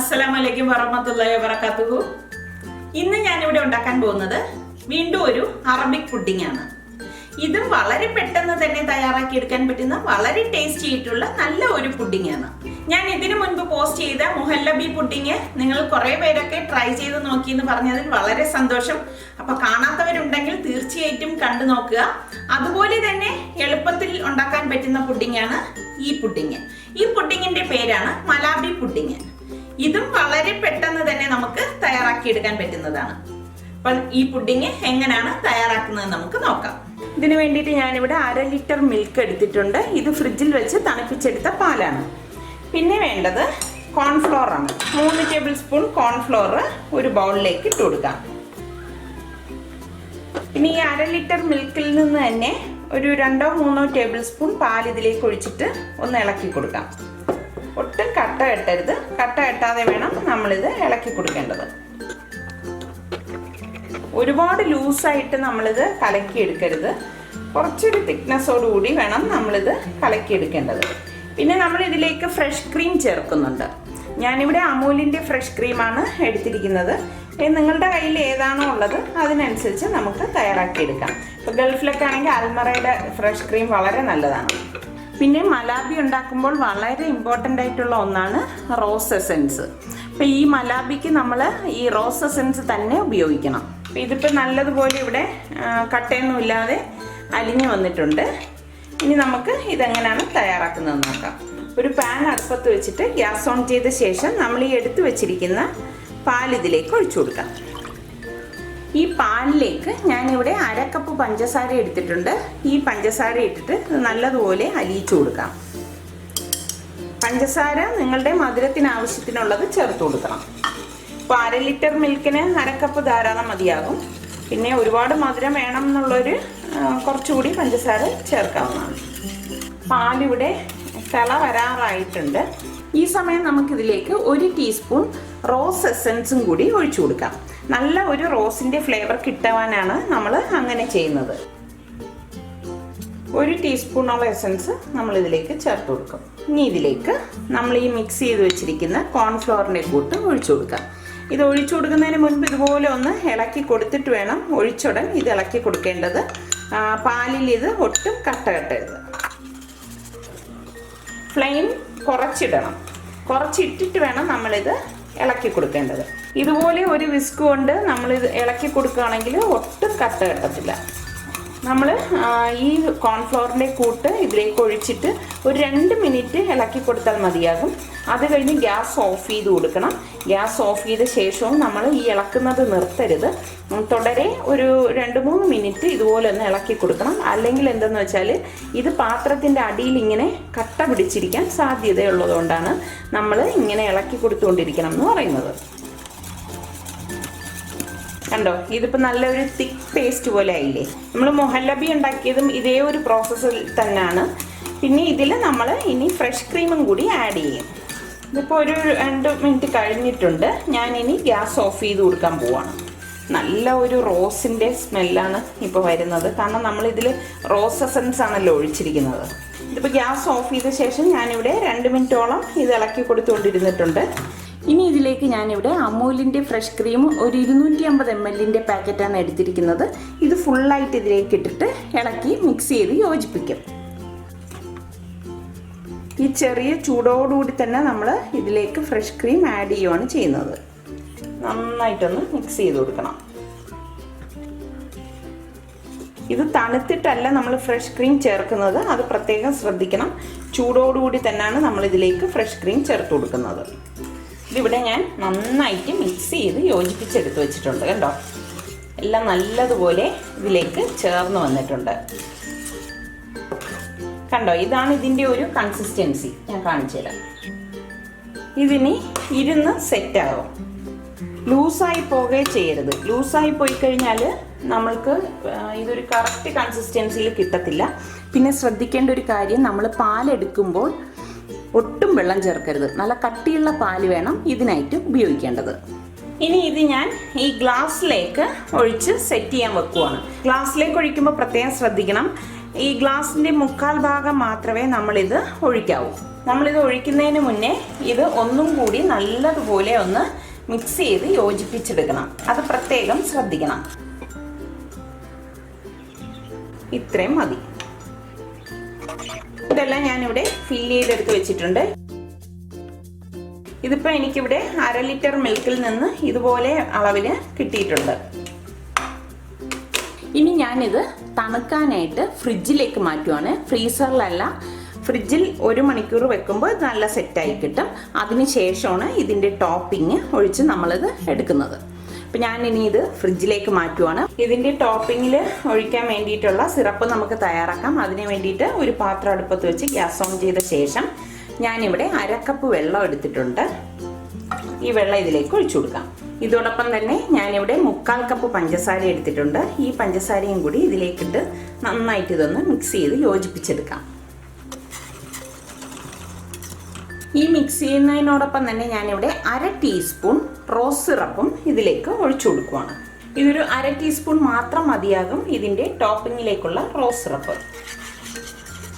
അസ്സലാമലൈക്കും വറഹ്മത്തുള്ളാഹി വബറകാതുഹു. ഇന്ന് ഞാനിവിടെ ഉണ്ടാക്കാൻ പോകുന്നത് വീണ്ടും ഒരു അറബിക് പുഡിംഗ് ആണ്. ഇതും വളരെ പെട്ടെന്ന് തന്നെ തയ്യാറാക്കി എടുക്കാൻ പറ്റുന്ന വളരെ ടേസ്റ്റി ആയിട്ടുള്ള നല്ല ഒരു പുഡിംഗ് ആണ്. ഞാൻ ഇതിനു മുൻപ് പോസ്റ്റ് ചെയ്ത മുഹല്ലബി പുഡിംഗ് നിങ്ങൾ കുറെ പേരൊക്കെ ട്രൈ ചെയ്ത് നോക്കി എന്ന് പറഞ്ഞതിൽ വളരെ സന്തോഷം. അപ്പൊ കാണാത്തവരുണ്ടെങ്കിൽ തീർച്ചയായിട്ടും കണ്ടു നോക്കുക. അതുപോലെ തന്നെ എളുപ്പത്തിൽ ഉണ്ടാക്കാൻ പറ്റുന്ന പുഡിംഗ് ആണ് ഈ പുഡിംഗ്. ഈ പുഡിങ്ങിന്റെ പേരാണ് മലാബി പുഡിംഗ്. ഇതും വളരെ പെട്ടെന്ന് തന്നെ നമുക്ക് തയ്യാറാക്കി എടുക്കാൻ പറ്റുന്നതാണ്. അപ്പം ഈ പുഡിംഗ് എങ്ങനെയാണ് തയ്യാറാക്കുന്നത് നമുക്ക് നോക്കാം. ഇതിനു വേണ്ടിയിട്ട് ഞാനിവിടെ 1/2 ലിറ്റർ മിൽക്ക് എടുത്തിട്ടുണ്ട്. ഇത് ഫ്രിഡ്ജിൽ വെച്ച് തണുപ്പിച്ചെടുത്ത പാലാണ്. പിന്നെ വേണ്ടത് കോൺഫ്ലോർ ആണ്. 3 ടേബിൾ സ്പൂൺ കോൺഫ്ലോർ ഒരു ബൗളിലേക്ക് ഇട്ട് കൊടുക്കാം. പിന്നെ ഈ 1/2 ലിറ്റർ മിൽക്കിൽ നിന്ന് തന്നെ ഒരു 2-3 ടേബിൾ സ്പൂൺ പാൽ ഇതിലേക്ക് ഒഴിച്ചിട്ട് ഒന്ന് ഇളക്കി കൊടുക്കാം. ഒട്ടും കട്ട കെട്ടരുത്. കട്ട കെട്ടാതെ വേണം നമ്മളിത് ഇളക്കി കൊടുക്കേണ്ടത്. ഒരുപാട് ലൂസായിട്ട് നമ്മളിത് കലക്കിയെടുക്കരുത്. കുറച്ചൊരു തിക്നെസ്സോടുകൂടി വേണം നമ്മളിത് കലക്കിയെടുക്കേണ്ടത്. പിന്നെ നമ്മൾ ഇതിലേക്ക് ഫ്രഷ് ക്രീം ചേർക്കുന്നുണ്ട്. ഞാനിവിടെ അമൂലിൻ്റെ ഫ്രഷ് ക്രീമാണ് എടുത്തിരിക്കുന്നത്. നിങ്ങളുടെ കയ്യിൽ ഏതാണോ ഉള്ളത് അതിനനുസരിച്ച് നമുക്ക് തയ്യാറാക്കിയെടുക്കാം. ഇപ്പോൾ ഗൾഫിലൊക്കെ ആണെങ്കിൽ അൽമറയുടെ ഫ്രഷ് ക്രീം വളരെ നല്ലതാണ്. പിന്നെ മലാബി ഉണ്ടാക്കുമ്പോൾ വളരെ ഇമ്പോർട്ടൻ്റ് ആയിട്ടുള്ള ഒന്നാണ് റോസ് എസൻസ്. അപ്പോൾ ഈ മലാബിക്ക് നമ്മൾ ഈ റോസ് എസൻസ് തന്നെ ഉപയോഗിക്കണം. അപ്പോൾ ഇതിപ്പോൾ നല്ലതുപോലെ ഇവിടെ കട്ടയൊന്നും ഇല്ലാതെ അലിഞ്ഞു വന്നിട്ടുണ്ട്. ഇനി നമുക്ക് ഇതെങ്ങനെയാണ് തയ്യാറാക്കുന്നതെന്ന് നോക്കാം. ഒരു പാൻ അടുപ്പത്ത് വെച്ചിട്ട് ഗ്യാസ് ഓൺ ചെയ്ത ശേഷം നമ്മൾ ഈ എടുത്തു വെച്ചിരിക്കുന്ന പാൽ ഇതിലേക്ക് ഒഴിച്ചു കൊടുക്കാം. ഈ പാലിലേക്ക് ഞാനിവിടെ 1/2 കപ്പ് പഞ്ചസാര എടുത്തിട്ടുണ്ട്. ഈ പഞ്ചസാര ഇട്ടിട്ട് നല്ലതുപോലെ അലിയിച്ചു കൊടുക്കാം. പഞ്ചസാര നിങ്ങളുടെ മധുരത്തിന് ആവശ്യത്തിനുള്ളത് ചേർത്ത് കൊടുക്കണം. ഇപ്പോൾ 1/2 ലിറ്റർ മിൽക്കിന് 1/2 കപ്പ് ധാരാളം മതിയാകും. പിന്നെ ഒരുപാട് മധുരം വേണം എന്നുള്ളൊരു കുറച്ചുകൂടി പഞ്ചസാര ചേർക്കാവുന്നതാണ്. പാലിവിടെ തിള വരാറായിട്ടുണ്ട്. ഈ സമയം നമുക്കിതിലേക്ക് 1 ടീസ്പൂൺ റോസ് എസൻസും കൂടി ഒഴിച്ചു കൊടുക്കാം. നല്ല ഒരു റോസിൻ്റെ ഫ്ലേവർ കിട്ടാനാണ് നമ്മൾ അങ്ങനെ ചെയ്യുന്നത്. 1 ടീസ്പൂണോളം എസൻസ് നമ്മൾ ഇതിലേക്ക് ചേർത്ത് കൊടുക്കും. ഇനി ഇതിലേക്ക് നമ്മൾ ഈ മിക്സ് ചെയ്ത് വെച്ചിരിക്കുന്ന കോൺഫ്ലോറിൻ്റെ കൂട്ട് ഒഴിച്ചു കൊടുക്കാം. ഇത് ഒഴിച്ചു കൊടുക്കുന്നതിന് മുൻപ് ഇതുപോലെ ഒന്ന് ഇളക്കി കൊടുത്തിട്ട് വേണം ഒഴിച്ചുടൻ ഇത് ഇളക്കി കൊടുക്കേണ്ടത്. പാലിൽ ഇത് ഒട്ടും കട്ട കെട്ടരുത്. ഫ്ലെയിം കുറച്ചിടണം. കുറച്ചിട്ടിട്ട് വേണം നമ്മളിത് ഇളക്കി കൊടുക്കേണ്ടത്. ഇതുപോലെ ഒരു വിസ്ക് കൊണ്ട് നമ്മളിത് ഇളക്കി കൊടുക്കുകയാണെങ്കിൽ ഒട്ടും കട്ട കെട്ടത്തില്ല. നമ്മൾ ഈ കോൺഫ്ലോറിൻ്റെ കൂട്ട് ഇതിലേക്ക് ഒഴിച്ചിട്ട് ഒരു 2 മിനിറ്റ് ഇളക്കി കൊടുത്താൽ മതിയാകും. അത് കഴിഞ്ഞ് ഗ്യാസ് ഓഫ് ചെയ്ത് കൊടുക്കണം. ഗ്യാസ് ഓഫ് ചെയ്ത ശേഷവും നമ്മൾ ഈ ഇളക്കുന്നത് നിർത്തരുത്. തുടരെ ഒരു 2-3 മിനിറ്റ് ഇതുപോലെ ഒന്ന് ഇളക്കി കൊടുക്കണം. അല്ലെങ്കിൽ എന്തെന്ന് വെച്ചാൽ ഇത് പാത്രത്തിൻ്റെ അടിയിൽ ഇങ്ങനെ കട്ട പിടിച്ചിരിക്കാൻ സാധ്യതയുള്ളതുകൊണ്ടാണ് നമ്മൾ ഇങ്ങനെ ഇളക്കി കൊടുത്തുകൊണ്ടിരിക്കണം എന്ന് പറയുന്നത്. കണ്ടോ, ഇതിപ്പോൾ നല്ലൊരു തിക്ക് പേസ്റ്റ് പോലെ ആയില്ലേ. നമ്മൾ മുഹല്ലബി ഉണ്ടാക്കിയതും ഇതേ ഒരു പ്രോസസ്സിൽ തന്നെയാണ്. പിന്നെ ഇതിൽ നമ്മൾ ഇനി ഫ്രഷ് ക്രീമും കൂടി ആഡ് ചെയ്യും. ഇതിപ്പോൾ ഒരു 2 മിനിറ്റ് കഴിഞ്ഞിട്ടുണ്ട്. ഞാനിനി ഗ്യാസ് ഓഫ് ചെയ്ത് കൊടുക്കാൻ പോവാണ്. നല്ല ഒരു റോസിൻ്റെ സ്മെല്ലാണ് ഇപ്പോൾ വരുന്നത്. കാരണം നമ്മളിതിൽ റോസ് എസൻസ് ആണല്ലോ ഒഴിച്ചിരിക്കുന്നത്. ഇതിപ്പോൾ ഗ്യാസ് ഓഫ് ചെയ്ത ശേഷം ഞാനിവിടെ 2 മിനിറ്റോളം ഇത് ഇളക്കി കൊടുത്തുകൊണ്ടിരുന്നിട്ടുണ്ട്. ഇനി ഇതിലേക്ക് ഞാനിവിടെ അമൂലിൻ്റെ ഫ്രഷ് ക്രീം ഒരു 250 ml പാക്കറ്റാണ് എടുത്തിരിക്കുന്നത്. ഇത് ഫുള്ളായിട്ട് ഇതിലേക്ക് ഇട്ടിട്ട് ഇളക്കി മിക്സ് ചെയ്ത് യോജിപ്പിക്കും. ഈ ചെറിയ ചൂടോടുകൂടി തന്നെ നമ്മൾ ഇതിലേക്ക് ഫ്രഷ് ക്രീം ആഡ് ചെയ്യുകയാണ് ചെയ്യുന്നത്. നന്നായിട്ടൊന്ന് മിക്സ് ചെയ്ത് കൊടുക്കണം. ഇത് തണുത്തിട്ടല്ല നമ്മൾ ഫ്രഷ് ക്രീം ചേർക്കുന്നത്, അത് പ്രത്യേകം ശ്രദ്ധിക്കണം. ചൂടോടുകൂടി തന്നെയാണ് നമ്മൾ ഇതിലേക്ക് ഫ്രഷ് ക്രീം ചേർത്ത് കൊടുക്കുന്നത്. ഇതിവിടെ ഞാൻ നന്നായിട്ട് മിക്സ് ചെയ്ത് യോജിപ്പിച്ചെടുത്ത് വെച്ചിട്ടുണ്ട്. കണ്ടോ, എല്ലാം നല്ലതുപോലെ ഇതിലേക്ക് ചേർന്ന് വന്നിട്ടുണ്ട്. കണ്ടോ, ഇതാണ് ഇതിൻ്റെ ഒരു കൺസിസ്റ്റൻസി. ഞാൻ കാണിച്ചു തരാം. ഇതിനി ഇരുന്ന് സെറ്റാകും. ലൂസായി പോകുകയും ചെയ്യരുത്. ലൂസായി പോയി കഴിഞ്ഞാൽ നമ്മൾക്ക് ഇതൊരു കറക്റ്റ് കൺസിസ്റ്റൻസിയിൽ കിട്ടത്തില്ല. പിന്നെ ശ്രദ്ധിക്കേണ്ട ഒരു കാര്യം, നമ്മൾ പാലെടുക്കുമ്പോൾ ഒട്ടും വെള്ളം ചേർക്കരുത്. നല്ല കട്ടിയുള്ള പാല് വേണം ഇതിനായിട്ട് ഉപയോഗിക്കേണ്ടത്. ഇനി ഇത് ഞാൻ ഈ ഗ്ലാസ്സിലേക്ക് ഒഴിച്ച് സെറ്റ് ചെയ്യാൻ വെക്കുവാണ്. ഗ്ലാസ്സിലേക്ക് ഒഴിക്കുമ്പോൾ പ്രത്യേകം ശ്രദ്ധിക്കണം. ഈ ഗ്ലാസിൻ്റെ മുക്കാൽ ഭാഗം മാത്രമേ നമ്മളിത് ഒഴിക്കാവൂ. നമ്മളിത് ഒഴിക്കുന്നതിന് മുന്നേ ഇത് ഒന്നും കൂടി നല്ലതുപോലെ ഒന്ന് മിക്സ് ചെയ്ത് യോജിപ്പിച്ചെടുക്കണം. അത് പ്രത്യേകം ശ്രദ്ധിക്കണം. ഇത്രയും മതി. ഇതെല്ലാം ഞാനിവിടെ ഫില്ല് ചെയ്തെടുത്ത് വെച്ചിട്ടുണ്ട്. ഇതിപ്പോൾ എനിക്കിവിടെ 1/2 ലിറ്റർ മിൽക്കിൽ നിന്ന് ഇതുപോലെ അളവിന് കിട്ടിയിട്ടുണ്ട്. ഇനി ഞാനിത് തണുക്കാനായിട്ട് ഫ്രിഡ്ജിലേക്ക് മാറ്റുവാണ്. ഫ്രീസറിലല്ല, ഫ്രിഡ്ജിൽ 1 മണിക്കൂർ വെക്കുമ്പോൾ ഇത് നല്ല സെറ്റായി കിട്ടും. അതിന് ശേഷമാണ് ഇതിൻ്റെ ടോപ്പിംഗ് ഒഴിച്ച് നമ്മളിത് എടുക്കുന്നത്. അപ്പം ഞാനിനി ഇത് ഫ്രിഡ്ജിലേക്ക് മാറ്റുവാണ്. ഇതിൻ്റെ ടോപ്പിങ്ങിൽ ഒഴിക്കാൻ വേണ്ടിയിട്ടുള്ള സിറപ്പ് നമുക്ക് തയ്യാറാക്കാം. അതിന് വേണ്ടിയിട്ട് ഒരു പാത്രം അടുപ്പത്ത് വെച്ച് ഗ്യാസ് ഓൺ ചെയ്ത ശേഷം ഞാനിവിടെ 1/2 കപ്പ് വെള്ളം എടുത്തിട്ടുണ്ട്. ഈ വെള്ളം ഇതിലേക്ക് ഒഴിച്ചു കൊടുക്കാം. ഇതോടൊപ്പം തന്നെ ഞാനിവിടെ 3/4 കപ്പ് പഞ്ചസാര എടുത്തിട്ടുണ്ട്. ഈ പഞ്ചസാരയും കൂടി ഇതിലേക്കിട്ട് നന്നായിട്ട് ഇതൊന്ന് മിക്സ് ചെയ്ത് യോജിപ്പിച്ചെടുക്കാം. ഈ മിക്സ് ചെയ്യുന്നതിനോടൊപ്പം തന്നെ ഞാനിവിടെ 1/2 ടീസ്പൂൺ റോസ് സിറപ്പും ഇതിലേക്ക് ഒഴിച്ചു കൊടുക്കുവാണ്. ഇതൊരു 1/2 ടീസ്പൂൺ മാത്രം മതിയാകും ഇതിൻ്റെ ടോപ്പിങ്ങിലേക്കുള്ള റോസ് സിറപ്പ്.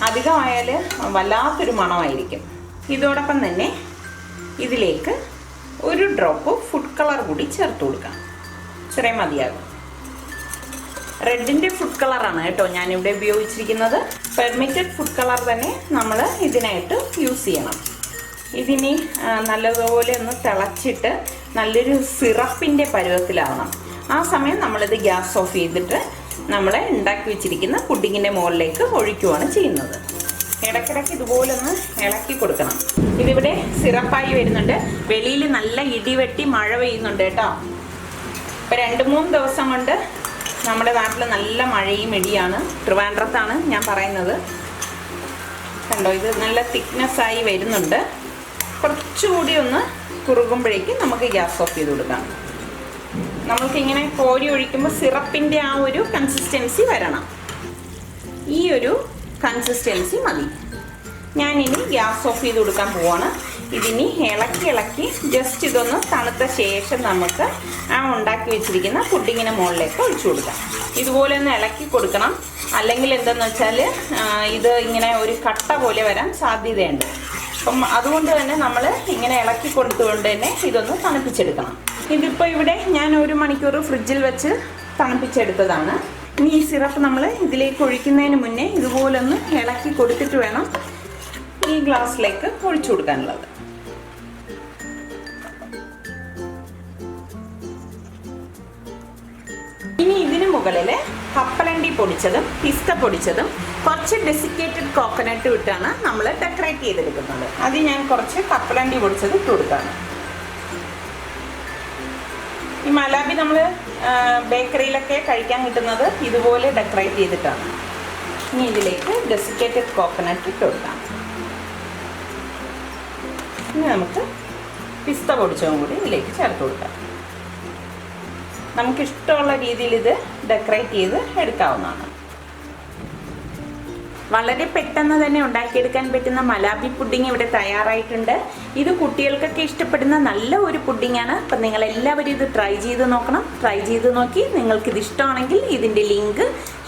അധികമായാൽ വല്ലാത്തൊരു മണമായിരിക്കും. ഇതോടൊപ്പം തന്നെ ഇതിലേക്ക് 1 ഡ്രോപ്പ് ഫുഡ് കളർ കൂടി ചേർത്ത് കൊടുക്കാം. ഇത്രയും മതിയാകും. റെഡിൻ്റെ ഫുഡ് കളറാണ് കേട്ടോ ഞാനിവിടെ ഉപയോഗിച്ചിരിക്കുന്നത്. പെർമിറ്റഡ് ഫുഡ് കളർ തന്നെ നമ്മൾ ഇതിനായിട്ട് യൂസ് ചെയ്യണം. ഇതിനി നല്ലതുപോലെ ഒന്ന് തിളച്ചിട്ട് നല്ലൊരു സിറപ്പിൻ്റെ പരുവത്തിലാവണം. ആ സമയം നമ്മളിത് ഗ്യാസ് ഓഫ് ചെയ്തിട്ട് നമ്മൾ ഉണ്ടാക്കി വെച്ചിരിക്കുന്ന പുഡിങ്ങിൻ്റെ മുകളിലേക്ക് ഒഴിക്കുകയാണ് ചെയ്യുന്നത്. ഇടയ്ക്കിടയ്ക്ക് ഇതുപോലെ ഒന്ന് ഇളക്കി കൊടുക്കണം. ഇതിവിടെ സിറപ്പായി വരുന്നുണ്ട്. വെളിയിൽ നല്ല ഇടിവെട്ടി മഴ പെയ്യുന്നുണ്ട് കേട്ടോ. ഇപ്പം 2-3 ദിവസം കൊണ്ട് നമ്മുടെ നാട്ടിൽ നല്ല മഴയും ഇടിയാണ്. ട്രിവാൻഡ്രത്താണ് ഞാൻ പറയുന്നത്. കണ്ടോ, ഇത് നല്ല തിക്നെസ്സായി വരുന്നുണ്ട്. കുറച്ചുകൂടി ഒന്ന് കുറുകുമ്പോഴേക്കും നമുക്ക് ഗ്യാസ് ഓഫ് ചെയ്ത് കൊടുക്കാം. നമ്മൾക്കിങ്ങനെ കോരി ഒഴിക്കുമ്പോൾ സിറപ്പിൻ്റെ ആ ഒരു കൺസിസ്റ്റൻസി വരണം. ഈ ഒരു കൺസിസ്റ്റൻസി മതി. ഞാനിനി ഗ്യാസ് ഓഫ് ചെയ്ത് കൊടുക്കാൻ പോവാണ്. ഇതിനി ഇളക്കി ജസ്റ്റ് ഇതൊന്ന് തണുത്ത ശേഷം നമുക്ക് ആ ഉണ്ടാക്കി വെച്ചിരിക്കുന്ന പുഡിങ്ങിന് മുകളിലേക്ക് ഒഴിച്ചു കൊടുക്കാം. ഇതുപോലെ ഒന്ന് ഇളക്കി കൊടുക്കണം. അല്ലെങ്കിൽ എന്തെന്ന് വെച്ചാൽ ഇത് ഇങ്ങനെ ഒരു കട്ട പോലെ വരാൻ സാധ്യതയുണ്ട്. അപ്പം അതുകൊണ്ട് തന്നെ നമ്മൾ ഇങ്ങനെ ഇളക്കി കൊടുത്തുകൊണ്ട് തന്നെ ഇതൊന്ന് തണുപ്പിച്ചെടുക്കണം. ഇതിപ്പോൾ ഇവിടെ ഞാൻ 1 മണിക്കൂർ ഫ്രിഡ്ജിൽ വെച്ച് തണുപ്പിച്ചെടുത്തതാണ്. ഇനി ഈ സിറപ്പ് നമ്മൾ ഇതിലേക്ക് ഒഴിക്കുന്നതിന് മുന്നേ ഇതുപോലൊന്ന് ഇളക്കി കൊടുത്തിട്ട് വേണം ഈ ഗ്ലാസ്സിലേക്ക് ഒഴിച്ചു കൊടുക്കാനുള്ളത്. ഇനി ഇതിന് മുകളിൽ കപ്പലണ്ടി പൊടിച്ചതും പിസ്ത പൊടിച്ചതും കുറച്ച് ഡെസിക്കേറ്റഡ് കോക്കനട്ട് ഇട്ടാണ് നമ്മൾ ഡെക്കറേറ്റ് ചെയ്തെടുക്കുന്നത്. അത് ഞാൻ കുറച്ച് കപ്പലണ്ടി പൊടിച്ചത് ഇട്ട് കൊടുക്കാണ്. ഈ മലാബി നമ്മൾ ബേക്കറിയിലൊക്കെ കഴിക്കാൻ കിട്ടുന്നത് ഇതുപോലെ ഡെക്കറേറ്റ് ചെയ്തിട്ടാണ്. ഇനി ഇതിലേക്ക് ഡെസിക്കേറ്റഡ് കോക്കനട്ട് ഇട്ട് കൊടുക്കാം. ഇനി നമുക്ക് പിസ്ത പൊടിച്ചതും കൂടി ഇതിലേക്ക് ചേർത്ത് കൊടുക്കാം. നമുക്കിഷ്ടമുള്ള രീതിയിൽ ഇത് ഡെക്കറേറ്റ് ചെയ്ത് എടുക്കാവുന്നതാണ്. വളരെ പെട്ടെന്ന് തന്നെ ഉണ്ടാക്കിയെടുക്കാൻ പറ്റുന്ന മലാബി പുഡിംഗ് ഇവിടെ തയ്യാറായിട്ടുണ്ട്. ഇത് കുട്ടികൾക്കൊക്കെ ഇഷ്ടപ്പെടുന്ന നല്ല ഒരു പുഡിംഗാണ്. അപ്പം നിങ്ങളെല്ലാവരും ഇത് ട്രൈ ചെയ്ത് നോക്കണം. ട്രൈ ചെയ്ത് നോക്കി നിങ്ങൾക്കിത് ഇഷ്ടമാണെങ്കിൽ ഇതിൻ്റെ ലിങ്ക്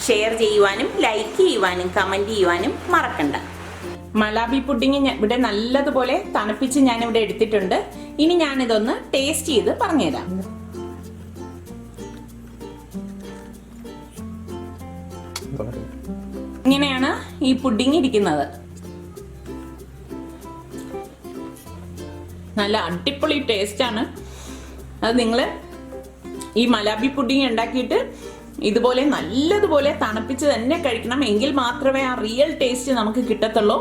ഷെയർ ചെയ്യുവാനും ലൈക്ക് ചെയ്യുവാനും കമൻറ്റ് ചെയ്യുവാനും മറക്കണ്ട. മലാബി പുഡിംഗ് ഇവിടെ നല്ലതുപോലെ തണുപ്പിച്ച് ഞാനിവിടെ എടുത്തിട്ടുണ്ട്. ഇനി ഞാനിതൊന്ന് ടേസ്റ്റ് ചെയ്ത് പറഞ്ഞുതരാം. ഇങ്ങനെയാണ് ഈ പുഡിംഗ് ഇരിക്കുന്നത്. നല്ല അടിപൊളി ടേസ്റ്റാണ്. അത് നിങ്ങൾ ഈ മലാബി പുഡിംഗ് ഉണ്ടാക്കിയിട്ട് ഇതുപോലെ നല്ലതുപോലെ തണുപ്പിച്ച് തന്നെ കഴിക്കണം. എങ്കിൽ മാത്രമേ ആ റിയൽ ടേസ്റ്റ് നമുക്ക് കിട്ടത്തുള്ളൂ.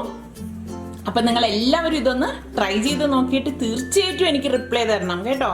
അപ്പം നിങ്ങൾ എല്ലാവരും ഇതൊന്ന് ട്രൈ ചെയ്ത് നോക്കിയിട്ട് തീർച്ചയായിട്ടും എനിക്ക് റിപ്ലൈ തരണം കേട്ടോ.